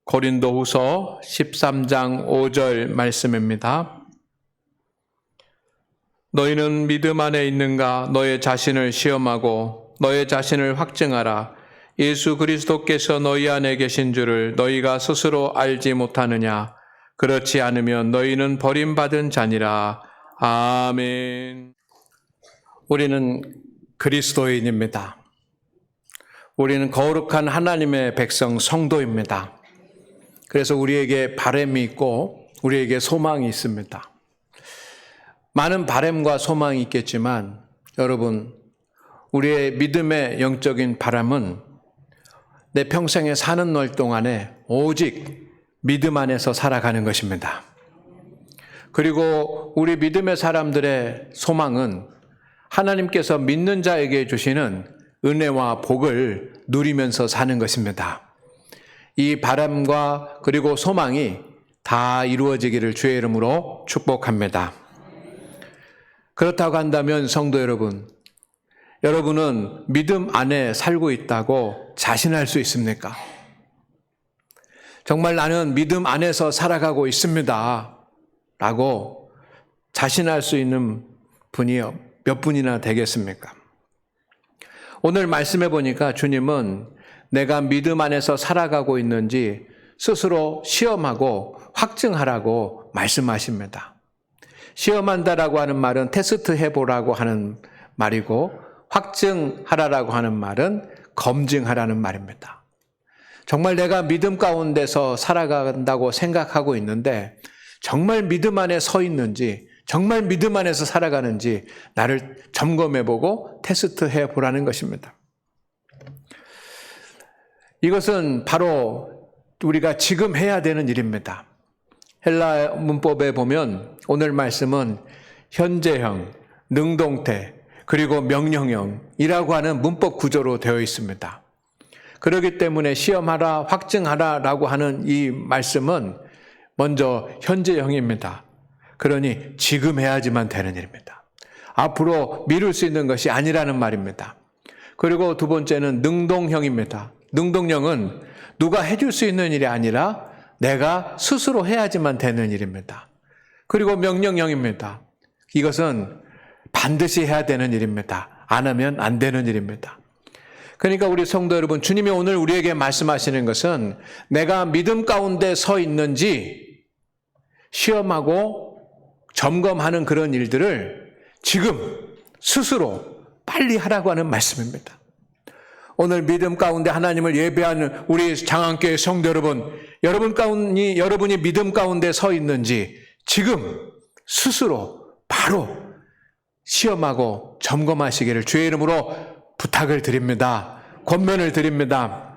고린도후서 13장 5절 말씀입니다. 너희는 믿음 안에 있는가? 너의 자신을 시험하고 너의 자신을 확증하라. 예수 그리스도께서 너희 안에 계신 줄을 너희가 스스로 알지 못하느냐? 그렇지 않으면 너희는 버림받은 자니라. 아멘. 우리는 그리스도인입니다. 우리는 거룩한 하나님의 백성 성도입니다. 그래서 우리에게 바람이 있고 우리에게 소망이 있습니다. 많은 바람과 소망이 있겠지만 여러분, 우리의 믿음의 영적인 바람은 내 평생에 사는 날 동안에 오직 믿음 안에서 살아가는 것입니다. 그리고 우리 믿음의 사람들의 소망은 하나님께서 믿는 자에게 주시는 은혜와 복을 누리면서 사는 것입니다. 이 바람과 그리고 소망이 다 이루어지기를 주의 이름으로 축복합니다. 그렇다고 한다면 성도 여러분, 여러분은 믿음 안에 살고 있다고 자신할 수 있습니까? 정말 나는 믿음 안에서 살아가고 있습니다 라고 자신할 수 있는 분이 몇 분이나 되겠습니까? 오늘 말씀해 보니까 주님은 내가 믿음 안에서 살아가고 있는지 스스로 시험하고 확증하라고 말씀하십니다. 시험한다라고 하는 말은 테스트 해보라고 하는 말이고, 확증하라라고 하는 말은 검증하라는 말입니다. 정말 내가 믿음 가운데서 살아간다고 생각하고 있는데 정말 믿음 안에 서 있는지, 정말 믿음 안에서 살아가는지 나를 점검해보고 테스트해 보라는 것입니다. 이것은 바로 우리가 지금 해야 되는 일입니다. 헬라 문법에 보면 오늘 말씀은 현재형, 능동태, 그리고 명령형이라고 하는 문법 구조로 되어 있습니다. 그렇기 때문에 시험하라, 확증하라라고 하는 이 말씀은 먼저 현재형입니다. 그러니 지금 해야지만 되는 일입니다. 앞으로 미룰 수 있는 것이 아니라는 말입니다. 그리고 두 번째는 능동형입니다. 능동형은 누가 해줄 수 있는 일이 아니라 내가 스스로 해야지만 되는 일입니다. 그리고 명령형입니다. 이것은 반드시 해야 되는 일입니다. 안 하면 안 되는 일입니다. 그러니까 우리 성도 여러분, 주님이 오늘 우리에게 말씀하시는 것은 내가 믿음 가운데 서 있는지 시험하고 점검하는 그런 일들을 지금 스스로 빨리 하라고 하는 말씀입니다. 오늘 믿음 가운데 하나님을 예배하는 우리 장안교회 성도 여러분, 여러분이 믿음 가운데 서 있는지 지금 스스로 바로 시험하고 점검하시기를 주의 이름으로 부탁을 드립니다. 권면을 드립니다.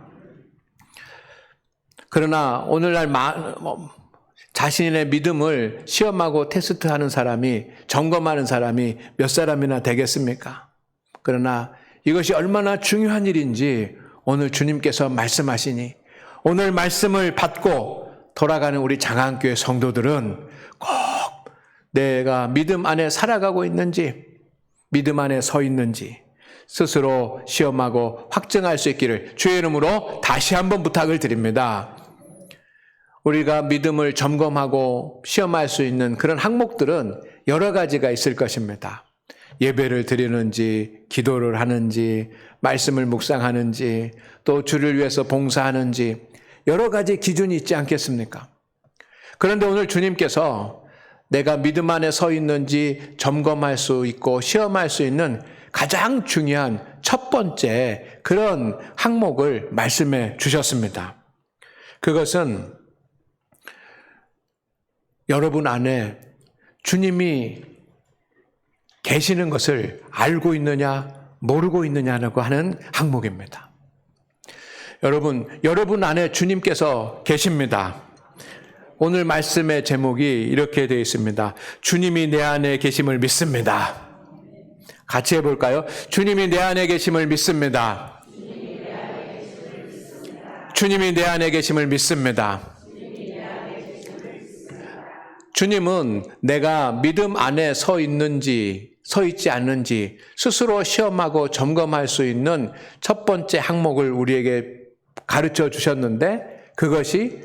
그러나 오늘날 자신의 믿음을 시험하고 테스트하는 사람이, 점검하는 사람이 몇 사람이나 되겠습니까? 그러나 이것이 얼마나 중요한 일인지 오늘 주님께서 말씀하시니 오늘 말씀을 받고 돌아가는 우리 장안교회 성도들은 꼭 내가 믿음 안에 살아가고 있는지, 믿음 안에 서 있는지 스스로 시험하고 확증할 수 있기를 주의 이름으로 다시 한번 부탁을 드립니다. 우리가 믿음을 점검하고 시험할 수 있는 그런 항목들은 여러 가지가 있을 것입니다. 예배를 드리는지, 기도를 하는지, 말씀을 묵상하는지, 또 주를 위해서 봉사하는지 여러 가지 기준이 있지 않겠습니까? 그런데 오늘 주님께서 내가 믿음 안에 서 있는지 점검할 수 있고 시험할 수 있는 가장 중요한 첫 번째 그런 항목을 말씀해 주셨습니다. 그것은 여러분 안에 주님이 계시는 것을 알고 있느냐, 모르고 있느냐라고 하는 항목입니다. 여러분 안에 주님께서 계십니다. 오늘 말씀의 제목이 이렇게 되어 있습니다. 주님이 내 안에 계심을 믿습니다. 같이 해볼까요? 주님이 내 안에 계심을 믿습니다. 주님이 내 안에 계심을 믿습니다. 주님은 내가 믿음 안에 서 있는지 서 있지 않는지 스스로 시험하고 점검할 수 있는 첫 번째 항목을 우리에게 가르쳐 주셨는데 그것이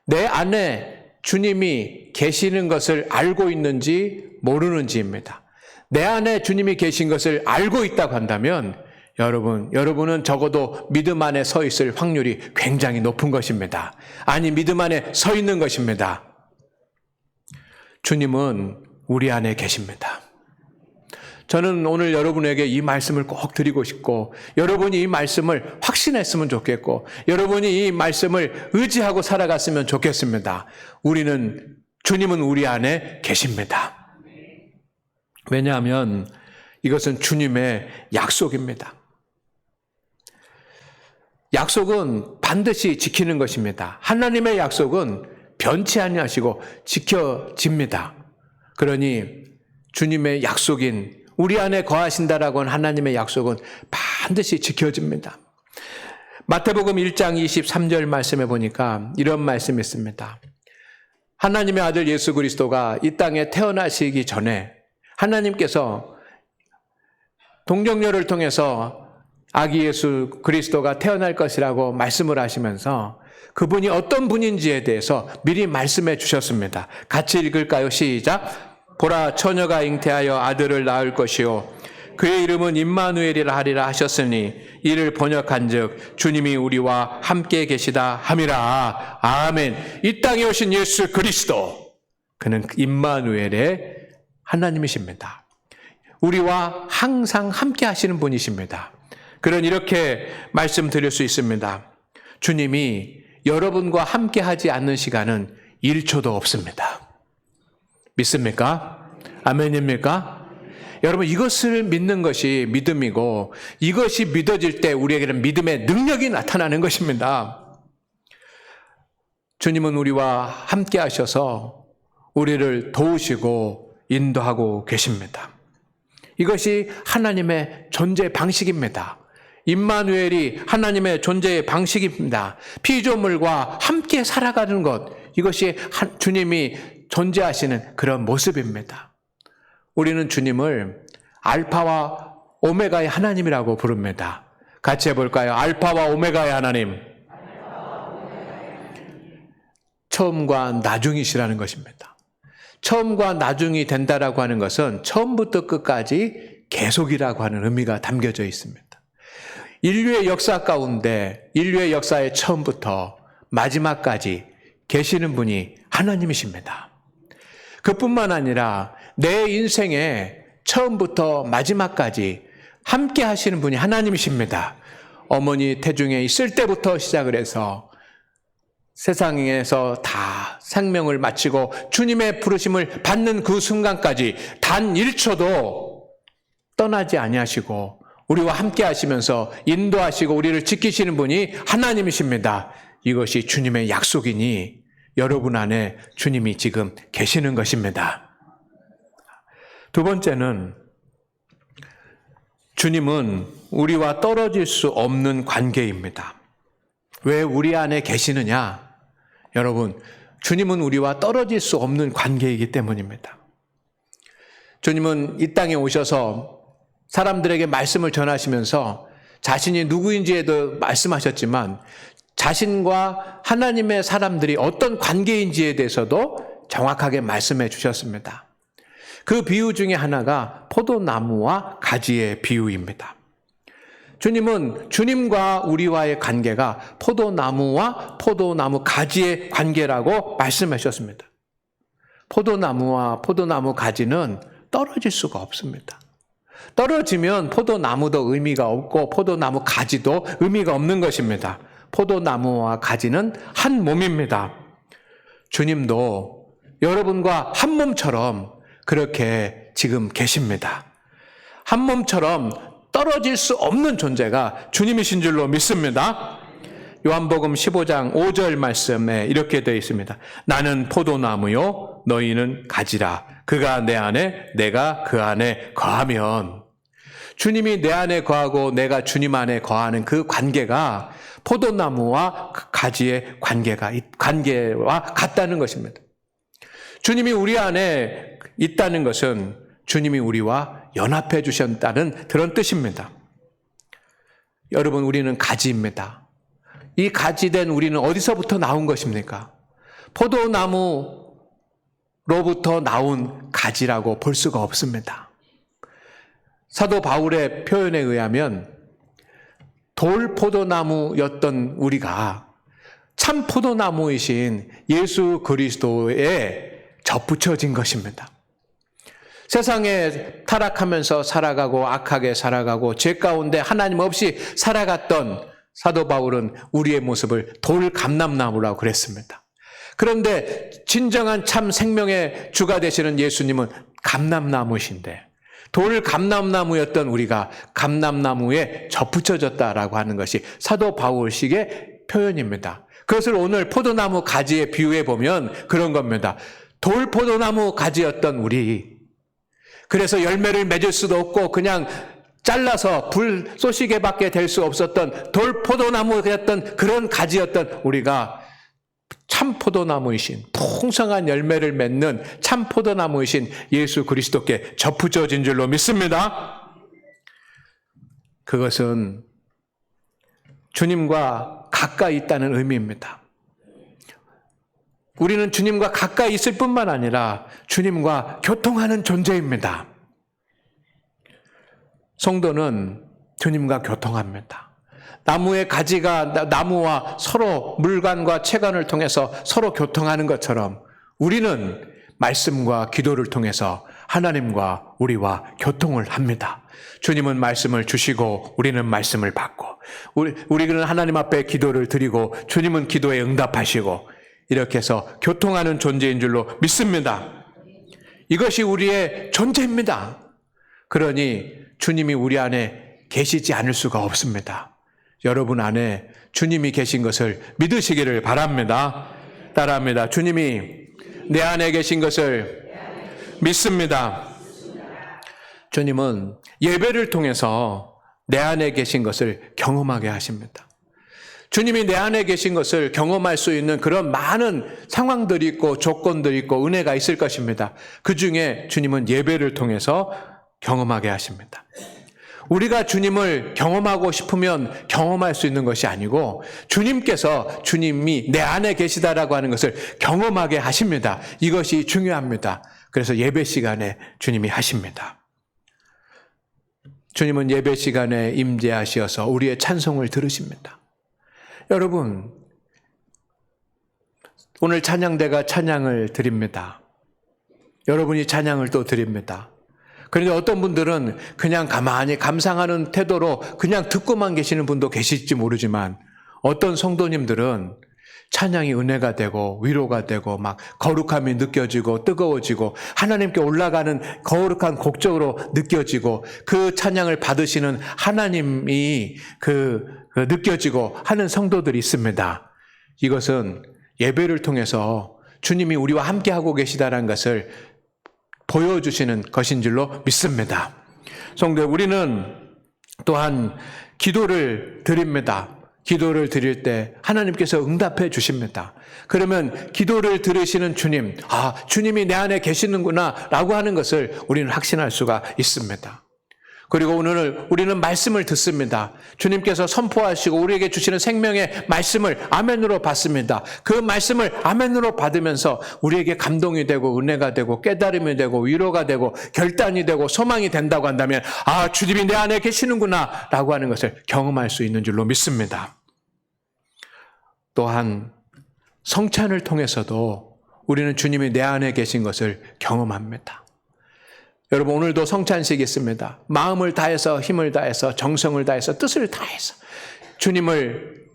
내 안에 주님이 계시는 것을 알고 있는지 모르는지입니다. 내 안에 주님이 계신 것을 알고 있다고 한다면 여러분은 적어도 믿음 안에 서 있을 확률이 굉장히 높은 것입니다. 아니, 믿음 안에 서 있는 것입니다. 주님은 우리 안에 계십니다. 저는 오늘 여러분에게 이 말씀을 꼭 드리고 싶고, 여러분이 이 말씀을 확신했으면 좋겠고, 여러분이 이 말씀을 의지하고 살아갔으면 좋겠습니다. 주님은 우리 안에 계십니다. 왜냐하면 이것은 주님의 약속입니다. 약속은 반드시 지키는 것입니다. 하나님의 약속은 변치 아니하시고 지켜집니다. 그러니 주님의 약속인 우리 안에 거하신다라고 하는 하나님의 약속은 반드시 지켜집니다. 마태복음 1장 23절 말씀에 보니까 이런 말씀이 있습니다. 하나님의 아들 예수 그리스도가 이 땅에 태어나시기 전에 하나님께서 동정녀를 통해서 아기 예수 그리스도가 태어날 것이라고 말씀을 하시면서 그분이 어떤 분인지에 대해서 미리 말씀해 주셨습니다. 같이 읽을까요? 시작. 보라, 처녀가 잉태하여 아들을 낳을 것이요 그의 이름은 임마누엘이라 하리라 하셨으니 이를 번역한즉 주님이 우리와 함께 계시다 함이라. 아멘. 이 땅에 오신 예수 그리스도, 그는 임마누엘의 하나님이십니다. 우리와 항상 함께 하시는 분이십니다. 그런 이렇게 말씀드릴 수 있습니다. 주님이 여러분과 함께 하지 않는 시간은 1초도 없습니다. 믿습니까? 아멘입니까? 여러분, 이것을 믿는 것이 믿음이고, 이것이 믿어질 때 우리에게는 믿음의 능력이 나타나는 것입니다. 주님은 우리와 함께 하셔서 우리를 도우시고 인도하고 계십니다. 이것이 하나님의 존재 방식입니다. 임마누엘이 하나님의 존재의 방식입니다. 피조물과 함께 살아가는 것, 이것이 주님이 존재하시는 그런 모습입니다. 우리는 주님을 알파와 오메가의 하나님이라고 부릅니다. 같이 해볼까요? 알파와 오메가의 하나님. 처음과 나중이시라는 것입니다. 처음과 나중이 된다라고 하는 것은 처음부터 끝까지 계속이라고 하는 의미가 담겨져 있습니다. 인류의 역사 가운데, 인류의 역사의 처음부터 마지막까지 계시는 분이 하나님이십니다. 그뿐만 아니라 내 인생의 처음부터 마지막까지 함께 하시는 분이 하나님이십니다. 어머니 태중에 있을 때부터 시작을 해서 세상에서 다 생명을 마치고 주님의 부르심을 받는 그 순간까지 단 1초도 떠나지 아니하시고 우리와 함께 하시면서 인도하시고 우리를 지키시는 분이 하나님이십니다. 이것이 주님의 약속이니 여러분 안에 주님이 지금 계시는 것입니다. 두 번째는 주님은 우리와 떨어질 수 없는 관계입니다. 왜 우리 안에 계시느냐? 여러분, 주님은 우리와 떨어질 수 없는 관계이기 때문입니다. 주님은 이 땅에 오셔서 사람들에게 말씀을 전하시면서 자신이 누구인지에도 말씀하셨지만 자신과 하나님의 사람들이 어떤 관계인지에 대해서도 정확하게 말씀해 주셨습니다. 그 비유 중에 하나가 포도나무와 가지의 비유입니다. 주님은 주님과 우리와의 관계가 포도나무와 포도나무 가지의 관계라고 말씀해 주셨습니다. 포도나무와 포도나무 가지는 떨어질 수가 없습니다. 떨어지면 포도나무도 의미가 없고 포도나무 가지도 의미가 없는 것입니다. 포도나무와 가지는 한 몸입니다. 주님도 여러분과 한 몸처럼 그렇게 지금 계십니다. 한 몸처럼 떨어질 수 없는 존재가 주님이신 줄로 믿습니다. 요한복음 15장 5절 말씀에 이렇게 되어 있습니다. 나는 포도나무요 너희는 가지라. 그가 내 안에 내가 그 안에 거하면, 주님이 내 안에 거하고 내가 주님 안에 거하는 그 관계가 포도나무와 가지의 관계와 같다는 것입니다. 주님이 우리 안에 있다는 것은 주님이 우리와 연합해 주셨다는 그런 뜻입니다. 여러분, 우리는 가지입니다. 이 가지된 우리는 어디서부터 나온 것입니까? 포도나무로부터 나온 가지라고 볼 수가 없습니다. 사도 바울의 표현에 의하면 돌포도나무였던 우리가 참 포도나무이신 예수 그리스도에 접붙여진 것입니다. 세상에 타락하면서 살아가고 악하게 살아가고 죄 가운데 하나님 없이 살아갔던 사도 바울은 우리의 모습을 돌감람나무라고 그랬습니다. 그런데 진정한 참 생명의 주가 되시는 예수님은 감람나무이신데 돌감람나무였던 우리가 감람나무에 접붙여졌다라고 하는 것이 사도 바울식의 표현입니다. 그것을 오늘 포도나무 가지에 비유해 보면 그런 겁니다. 돌포도나무 가지였던 우리, 그래서 열매를 맺을 수도 없고 그냥 잘라서 불 쏘시개밖에 될 수 없었던 돌포도나무였던 그런 가지였던 우리가 참 포도나무이신 풍성한 열매를 맺는 참 포도나무이신 예수 그리스도께 접붙여진 줄로 믿습니다. 그것은 주님과 가까이 있다는 의미입니다. 우리는 주님과 가까이 있을 뿐만 아니라 주님과 교통하는 존재입니다. 성도는 주님과 교통합니다. 나무의 가지가 나무와 서로 물관과 채관을 통해서 서로 교통하는 것처럼 우리는 말씀과 기도를 통해서 하나님과 우리와 교통을 합니다. 주님은 말씀을 주시고 우리는 말씀을 받고 우리는 하나님 앞에 기도를 드리고 주님은 기도에 응답하시고 이렇게 해서 교통하는 존재인 줄로 믿습니다. 이것이 우리의 존재입니다. 그러니 주님이 우리 안에 계시지 않을 수가 없습니다. 여러분 안에 주님이 계신 것을 믿으시기를 바랍니다. 따라합니다. 주님이 내 안에 계신 것을 믿습니다. 주님은 예배를 통해서 내 안에 계신 것을 경험하게 하십니다. 주님이 내 안에 계신 것을 경험할 수 있는 그런 많은 상황들이 있고 조건들이 있고 은혜가 있을 것입니다. 그 중에 주님은 예배를 통해서 경험하게 하십니다. 우리가 주님을 경험하고 싶으면 경험할 수 있는 것이 아니고 주님께서 주님이 내 안에 계시다라고 하는 것을 경험하게 하십니다. 이것이 중요합니다. 그래서 예배 시간에 주님이 하십니다. 주님은 예배 시간에 임재하시어서 우리의 찬송을 들으십니다. 여러분, 오늘 찬양대가 찬양을 드립니다. 여러분이 찬양을 또 드립니다. 그런데 어떤 분들은 그냥 가만히 감상하는 태도로 그냥 듣고만 계시는 분도 계실지 모르지만 어떤 성도님들은 찬양이 은혜가 되고 위로가 되고 막 거룩함이 느껴지고 뜨거워지고 하나님께 올라가는 거룩한 곡적으로 느껴지고 그 찬양을 받으시는 하나님이 느껴지고 하는 성도들이 있습니다. 이것은 예배를 통해서 주님이 우리와 함께하고 계시다는 것을 보여주시는 것인 줄로 믿습니다. 성도, 우리는 또한 기도를 드립니다. 기도를 드릴 때 하나님께서 응답해 주십니다. 그러면 기도를 들으시는 주님, 주님이 내 안에 계시는구나 라고 하는 것을 우리는 확신할 수가 있습니다. 그리고 오늘 우리는 말씀을 듣습니다. 주님께서 선포하시고 우리에게 주시는 생명의 말씀을 아멘으로 받습니다. 그 말씀을 아멘으로 받으면서 우리에게 감동이 되고 은혜가 되고 깨달음이 되고 위로가 되고 결단이 되고 소망이 된다고 한다면 주님이 내 안에 계시는구나 라고 하는 것을 경험할 수 있는 줄로 믿습니다. 또한 성찬을 통해서도 우리는 주님이 내 안에 계신 것을 경험합니다. 여러분, 오늘도 성찬식이 있습니다. 마음을 다해서 힘을 다해서 정성을 다해서 뜻을 다해서 주님을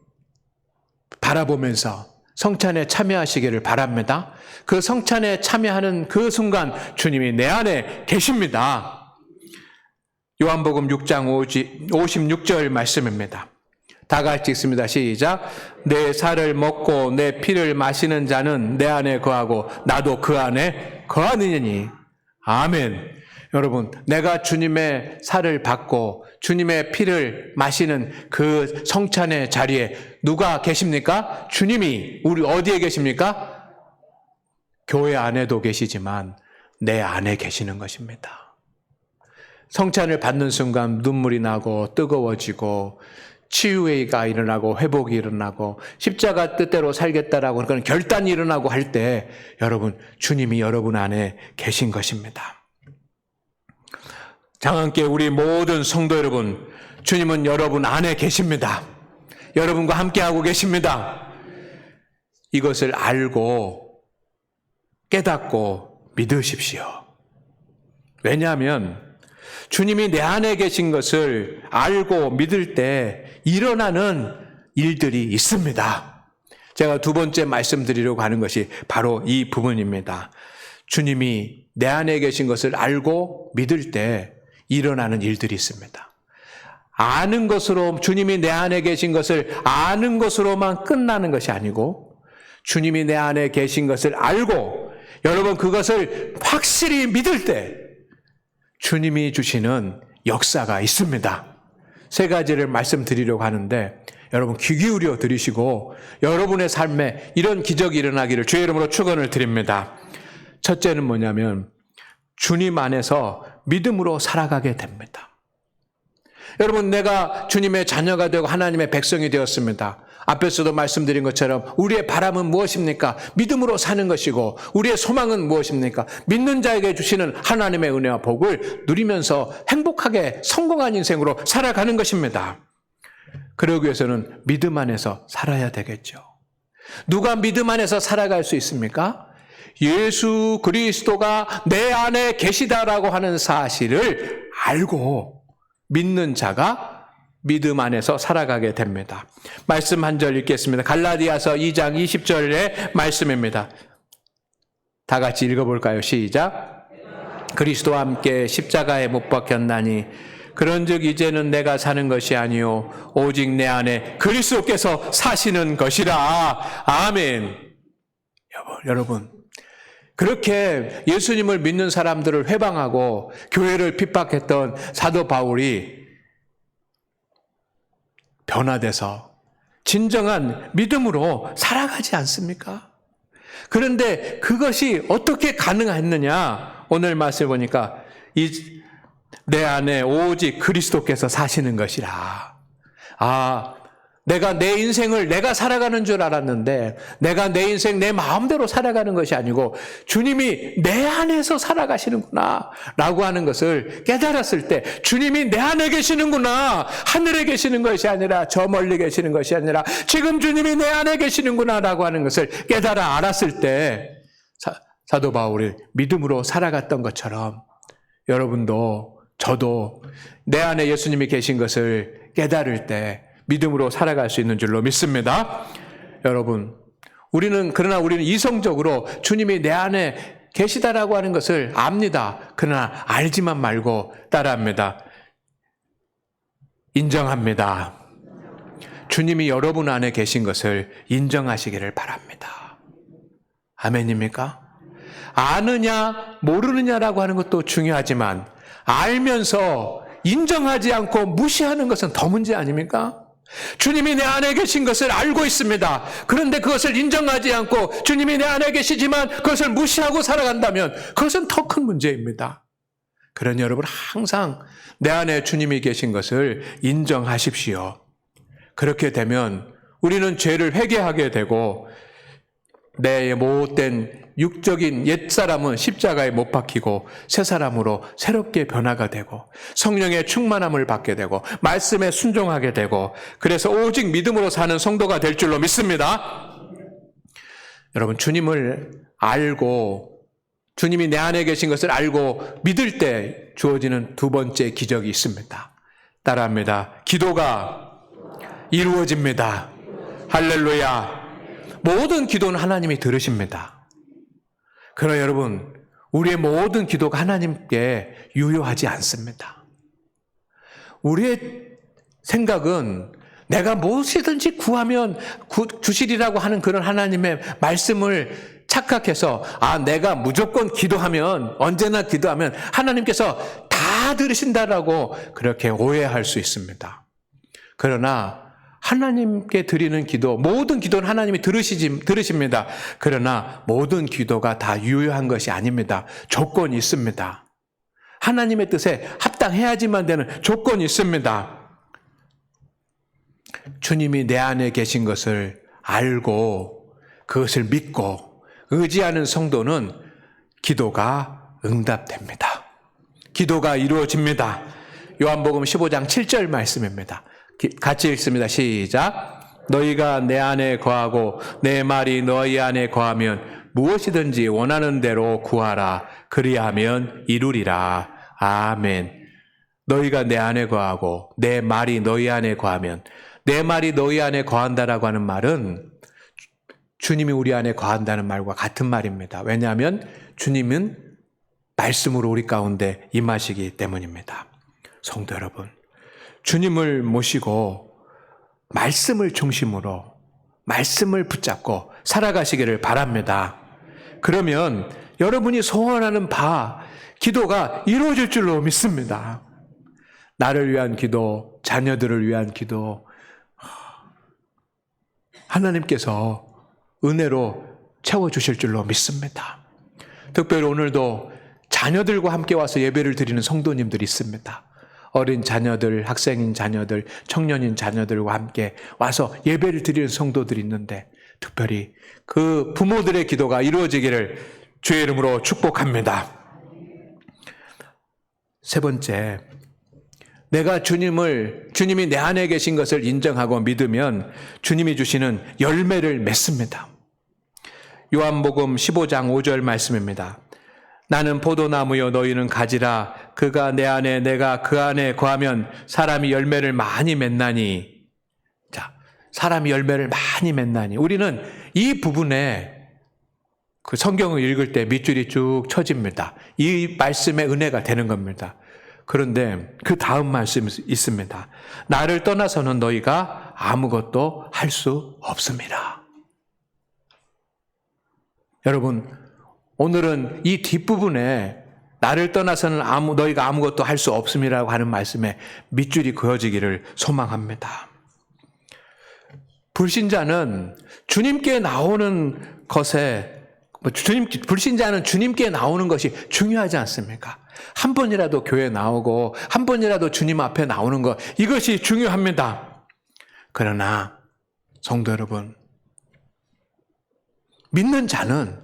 바라보면서 성찬에 참여하시기를 바랍니다. 그 성찬에 참여하는 그 순간 주님이 내 안에 계십니다. 요한복음 6장 56절 말씀입니다. 다 같이 읽습니다. 시작. 내 살을 먹고 내 피를 마시는 자는 내 안에 거하고 나도 그 안에 거하느니. 아멘. 여러분, 내가 주님의 살을 받고 주님의 피를 마시는 그 성찬의 자리에 누가 계십니까? 주님이 우리 어디에 계십니까? 교회 안에도 계시지만 내 안에 계시는 것입니다. 성찬을 받는 순간 눈물이 나고 뜨거워지고 치유가 일어나고 회복이 일어나고 십자가 뜻대로 살겠다라고 그런 결단이 일어나고 할 때 여러분, 주님이 여러분 안에 계신 것입니다. 장안교회 우리 모든 성도 여러분, 주님은 여러분 안에 계십니다. 여러분과 함께하고 계십니다. 이것을 알고 깨닫고 믿으십시오. 왜냐하면 주님이 내 안에 계신 것을 알고 믿을 때 일어나는 일들이 있습니다. 제가 두 번째 말씀드리려고 하는 것이 바로 이 부분입니다. 주님이 내 안에 계신 것을 알고 믿을 때 일어나는 일들이 있습니다. 아는 것으로, 주님이 내 안에 계신 것을 아는 것으로만 끝나는 것이 아니고 주님이 내 안에 계신 것을 알고 여러분 그것을 확실히 믿을 때 주님이 주시는 역사가 있습니다. 세 가지를 말씀드리려고 하는데 여러분 귀 기울여 들으시고 여러분의 삶에 이런 기적이 일어나기를 주의 이름으로 축원을 드립니다. 첫째는 뭐냐면 주님 안에서 믿음으로 살아가게 됩니다. 여러분, 내가 주님의 자녀가 되고 하나님의 백성이 되었습니다. 앞에서도 말씀드린 것처럼 우리의 바람은 무엇입니까? 믿음으로 사는 것이고 우리의 소망은 무엇입니까? 믿는 자에게 주시는 하나님의 은혜와 복을 누리면서 행복하게 성공한 인생으로 살아가는 것입니다. 그러기 위해서는 믿음 안에서 살아야 되겠죠. 누가 믿음 안에서 살아갈 수 있습니까? 예수 그리스도가 내 안에 계시다라고 하는 사실을 알고 믿는 자가 믿음 안에서 살아가게 됩니다. 말씀 한 절 읽겠습니다. 갈라디아서 2장 20절의 말씀입니다. 다 같이 읽어볼까요? 시작. 그리스도와 함께 십자가에 못 박혔나니 그런즉 이제는 내가 사는 것이 아니요 오직 내 안에 그리스도께서 사시는 것이라. 아멘. 여러분, 그렇게 예수님을 믿는 사람들을 회방하고 교회를 핍박했던 사도 바울이 변화돼서 진정한 믿음으로 살아가지 않습니까? 그런데 그것이 어떻게 가능했느냐? 오늘 말씀을 보니까 내 안에 오직 그리스도께서 사시는 것이라. 내가 내 인생을 내가 살아가는 줄 알았는데 내가 내 인생 내 마음대로 살아가는 것이 아니고 주님이 내 안에서 살아가시는구나 라고 하는 것을 깨달았을 때 주님이 내 안에 계시는구나, 하늘에 계시는 것이 아니라 저 멀리 계시는 것이 아니라 지금 주님이 내 안에 계시는구나 라고 하는 것을 깨달아 알았을 때 사도 바울이 믿음으로 살아갔던 것처럼 여러분도 저도 내 안에 예수님이 계신 것을 깨달을 때 믿음으로 살아갈 수 있는 줄로 믿습니다. 여러분, 그러나 우리는 이성적으로 주님이 내 안에 계시다라고 하는 것을 압니다. 그러나 알지만 말고 따라합니다. 인정합니다. 주님이 여러분 안에 계신 것을 인정하시기를 바랍니다. 아멘입니까? 아느냐 모르느냐라고 하는 것도 중요하지만 알면서 인정하지 않고 무시하는 것은 더 문제 아닙니까? 주님이 내 안에 계신 것을 알고 있습니다. 그런데 그것을 인정하지 않고 주님이 내 안에 계시지만 그것을 무시하고 살아간다면 그것은 더 큰 문제입니다. 그러니 여러분 항상 내 안에 주님이 계신 것을 인정하십시오. 그렇게 되면 우리는 죄를 회개하게 되고 내 못된 육적인 옛사람은 십자가에 못 박히고 새 사람으로 새롭게 변화가 되고 성령의 충만함을 받게 되고 말씀에 순종하게 되고 그래서 오직 믿음으로 사는 성도가 될 줄로 믿습니다. 여러분, 주님을 알고 주님이 내 안에 계신 것을 알고 믿을 때 주어지는 두 번째 기적이 있습니다. 따라합니다. 기도가 이루어집니다. 할렐루야. 모든 기도는 하나님이 들으십니다. 그러나 여러분, 우리의 모든 기도가 하나님께 유효하지 않습니다. 우리의 생각은 내가 무엇이든지 구하면 주시리라고 하는 그런 하나님의 말씀을 착각해서 내가 무조건 기도하면 언제나 기도하면 하나님께서 다 들으신다라고 그렇게 오해할 수 있습니다. 그러나 하나님께 드리는 기도, 모든 기도는 하나님이 들으십니다. 그러나 모든 기도가 다 유효한 것이 아닙니다. 조건이 있습니다. 하나님의 뜻에 합당해야지만 되는 조건이 있습니다. 주님이 내 안에 계신 것을 알고 그것을 믿고 의지하는 성도는 기도가 응답됩니다. 기도가 이루어집니다. 요한복음 15장 7절 말씀입니다. 같이 읽습니다. 시작. 너희가 내 안에 거하고 내 말이 너희 안에 거하면 무엇이든지 원하는 대로 구하라. 그리하면 이루리라. 아멘. 너희가 내 안에 거하고 내 말이 너희 안에 거하면, 내 말이 너희 안에 거한다라고 하는 말은 주님이 우리 안에 거한다는 말과 같은 말입니다. 왜냐하면 주님은 말씀으로 우리 가운데 임하시기 때문입니다. 성도 여러분, 주님을 모시고 말씀을 중심으로 말씀을 붙잡고 살아가시기를 바랍니다. 그러면 여러분이 소원하는 바 기도가 이루어질 줄로 믿습니다. 나를 위한 기도, 자녀들을 위한 기도, 하나님께서 은혜로 채워주실 줄로 믿습니다. 특별히 오늘도 자녀들과 함께 와서 예배를 드리는 성도님들이 있습니다. 어린 자녀들, 학생인 자녀들, 청년인 자녀들과 함께 와서 예배를 드리는 성도들이 있는데 특별히 그 부모들의 기도가 이루어지기를 주의 이름으로 축복합니다. 세 번째, 내가 주님이 내 안에 계신 것을 인정하고 믿으면 주님이 주시는 열매를 맺습니다. 요한복음 15장 5절 말씀입니다. 나는 포도나무요 너희는 가지라. 그가 내 안에 내가 그 안에 거하면 사람이 열매를 많이 맺나니. 자, 사람이 열매를 많이 맺나니. 우리는 이 부분에 그 성경을 읽을 때 밑줄이 쭉 쳐집니다. 이 말씀의 은혜가 되는 겁니다. 그런데 그 다음 말씀이 있습니다. 나를 떠나서는 너희가 아무것도 할 수 없습니다. 여러분, 오늘은 이 뒷부분에 나를 떠나서는 너희가 아무것도 할 수 없음이라고 하는 말씀에 밑줄이 그어지기를 소망합니다. 불신자는 주님께 나오는 것에 불신자는 주님께 나오는 것이 중요하지 않습니까? 한 번이라도 교회 나오고 한 번이라도 주님 앞에 나오는 것, 이것이 중요합니다. 그러나 성도 여러분, 믿는 자는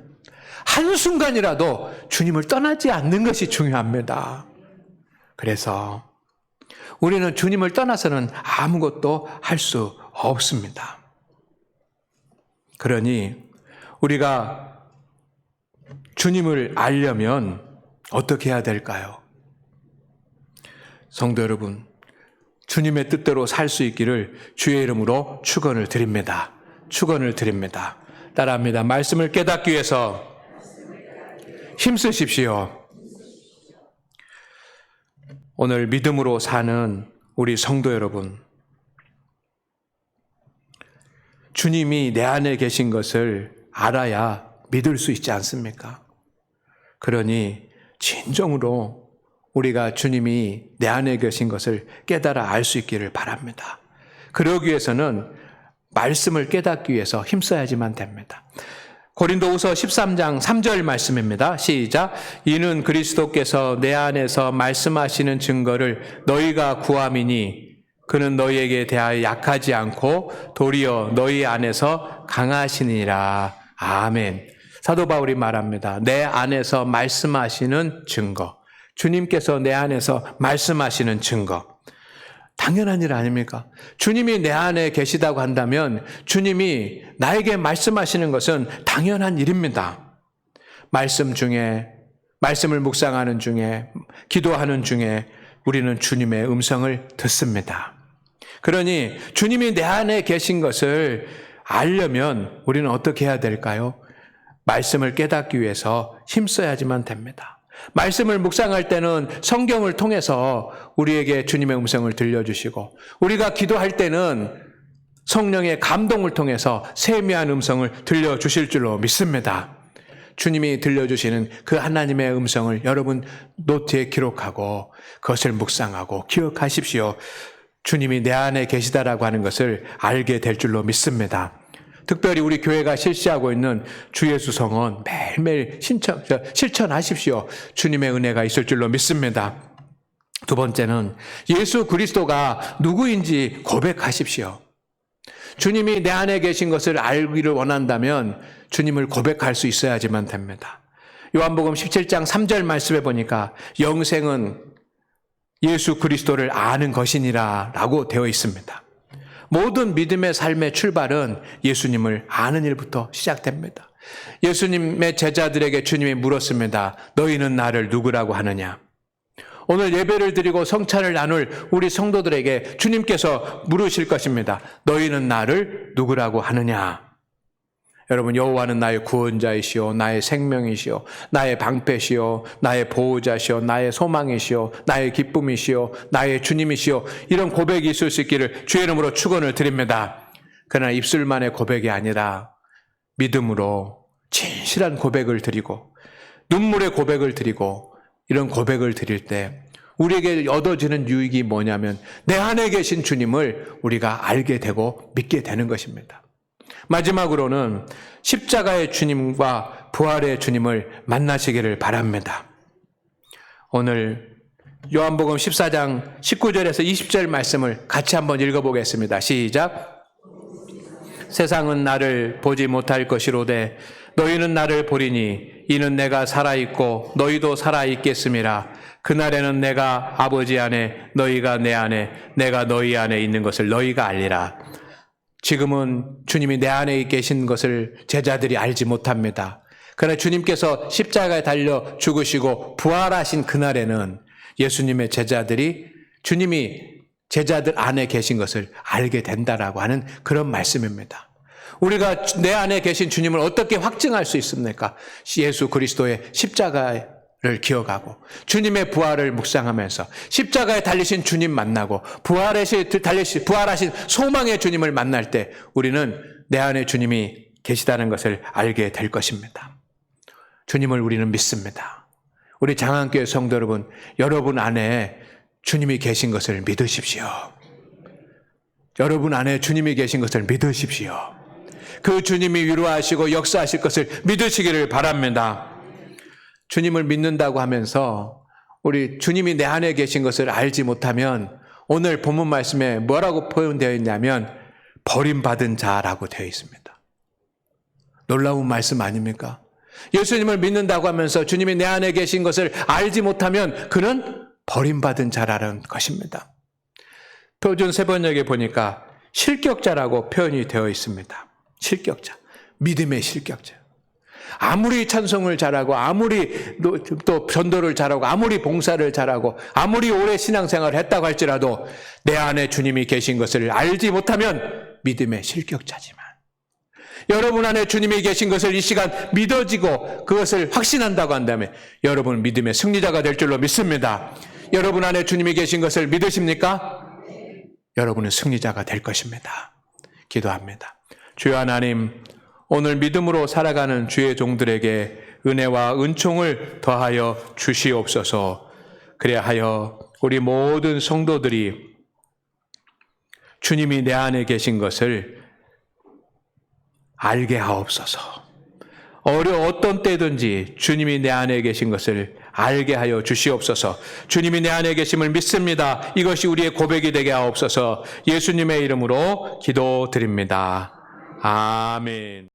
한순간이라도 주님을 떠나지 않는 것이 중요합니다. 그래서 우리는 주님을 떠나서는 아무것도 할 수 없습니다. 그러니 우리가 주님을 알려면 어떻게 해야 될까요? 성도 여러분, 주님의 뜻대로 살 수 있기를 주의 이름으로 축원을 드립니다. 축원을 드립니다. 따라합니다. 말씀을 깨닫기 위해서 힘쓰십시오. 오늘 믿음으로 사는 우리 성도 여러분, 주님이 내 안에 계신 것을 알아야 믿을 수 있지 않습니까? 그러니 진정으로 우리가 주님이 내 안에 계신 것을 깨달아 알 수 있기를 바랍니다. 그러기 위해서는 말씀을 깨닫기 위해서 힘써야지만 됩니다. 고린도후서 13장 3절 말씀입니다. 시작. 이는 그리스도께서 내 안에서 말씀하시는 증거를 너희가 구함이니 그는 너희에게 대하여 약하지 않고 도리어 너희 안에서 강하시니라. 아멘. 사도 바울이 말합니다. 내 안에서 말씀하시는 증거. 주님께서 내 안에서 말씀하시는 증거. 당연한 일 아닙니까? 주님이 내 안에 계시다고 한다면 주님이 나에게 말씀하시는 것은 당연한 일입니다. 말씀 중에, 말씀을 묵상하는 중에, 기도하는 중에 우리는 주님의 음성을 듣습니다. 그러니 주님이 내 안에 계신 것을 알려면 우리는 어떻게 해야 될까요? 말씀을 깨닫기 위해서 힘써야지만 됩니다. 말씀을 묵상할 때는 성경을 통해서 우리에게 주님의 음성을 들려주시고, 우리가 기도할 때는 성령의 감동을 통해서 세미한 음성을 들려주실 줄로 믿습니다. 주님이 들려주시는 그 하나님의 음성을 여러분 노트에 기록하고 그것을 묵상하고 기억하십시오. 주님이 내 안에 계시다라고 하는 것을 알게 될 줄로 믿습니다. 특별히 우리 교회가 실시하고 있는 주 예수 성원 매일매일 실천하십시오. 주님의 은혜가 있을 줄로 믿습니다. 두 번째는 예수 그리스도가 누구인지 고백하십시오. 주님이 내 안에 계신 것을 알기를 원한다면 주님을 고백할 수 있어야지만 됩니다. 요한복음 17장 3절 말씀에 보니까 영생은 예수 그리스도를 아는 것이니라 라고 되어 있습니다. 모든 믿음의 삶의 출발은 예수님을 아는 일부터 시작됩니다. 예수님의 제자들에게 주님이 물었습니다. 너희는 나를 누구라고 하느냐? 오늘 예배를 드리고 성찬을 나눌 우리 성도들에게 주님께서 물으실 것입니다. 너희는 나를 누구라고 하느냐? 여러분, 여호와는 나의 구원자이시오, 나의 생명이시오, 나의 방패시오, 나의 보호자시오, 나의 소망이시오, 나의 기쁨이시오, 나의 주님이시오. 이런 고백이 있을 수 있기를 주의 이름으로 축원을 드립니다. 그러나 입술만의 고백이 아니라 믿음으로 진실한 고백을 드리고 눈물의 고백을 드리고 이런 고백을 드릴 때 우리에게 얻어지는 유익이 뭐냐면 내 안에 계신 주님을 우리가 알게 되고 믿게 되는 것입니다. 마지막으로는 십자가의 주님과 부활의 주님을 만나시기를 바랍니다. 오늘 요한복음 14장 19절에서 20절 말씀을 같이 한번 읽어보겠습니다. 시작. 세상은 나를 보지 못할 것이로되 너희는 나를 보리니 이는 내가 살아있고 너희도 살아있겠음이라. 그날에는 내가 아버지 안에 너희가 내 안에 내가 너희 안에 있는 것을 너희가 알리라. 지금은 주님이 내 안에 계신 것을 제자들이 알지 못합니다. 그러나 주님께서 십자가에 달려 죽으시고 부활하신 그날에는 예수님의 제자들이 주님이 제자들 안에 계신 것을 알게 된다라고 하는 그런 말씀입니다. 우리가 내 안에 계신 주님을 어떻게 확증할 수 있습니까? 예수 그리스도의 십자가를 기억하고 주님의 부활을 묵상하면서 십자가에 달리신 주님 만나고 부활하신 소망의 주님을 만날 때 우리는 내 안에 주님이 계시다는 것을 알게 될 것입니다. 주님을 우리는 믿습니다. 우리 장안교회 성도 여러분, 여러분 안에 주님이 계신 것을 믿으십시오. 여러분 안에 주님이 계신 것을 믿으십시오. 그 주님이 위로하시고 역사하실 것을 믿으시기를 바랍니다. 주님을 믿는다고 하면서 우리 주님이 내 안에 계신 것을 알지 못하면 오늘 본문 말씀에 뭐라고 표현되어 있냐면 버림받은 자라고 되어 있습니다. 놀라운 말씀 아닙니까? 예수님을 믿는다고 하면서 주님이 내 안에 계신 것을 알지 못하면 그는 버림받은 자라는 것입니다. 표준 세번역에 보니까 실격자라고 표현이 되어 있습니다. 실격자, 믿음의 실격자. 아무리 찬송을 잘하고 아무리 또 전도를 잘하고 아무리 봉사를 잘하고 아무리 오래 신앙생활을 했다고 할지라도 내 안에 주님이 계신 것을 알지 못하면 믿음의 실격자지만 여러분 안에 주님이 계신 것을 이 시간 믿어지고 그것을 확신한다고 한다면 여러분 믿음의 승리자가 될 줄로 믿습니다. 여러분 안에 주님이 계신 것을 믿으십니까? 여러분은 승리자가 될 것입니다. 기도합니다. 주여 하나님, 오늘 믿음으로 살아가는 주의 종들에게 은혜와 은총을 더하여 주시옵소서. 그래야 하여 우리 모든 성도들이 주님이 내 안에 계신 것을 알게 하옵소서. 어떤 때든지 주님이 내 안에 계신 것을 알게 하여 주시옵소서. 주님이 내 안에 계심을 믿습니다. 이것이 우리의 고백이 되게 하옵소서. 예수님의 이름으로 기도드립니다. 아멘.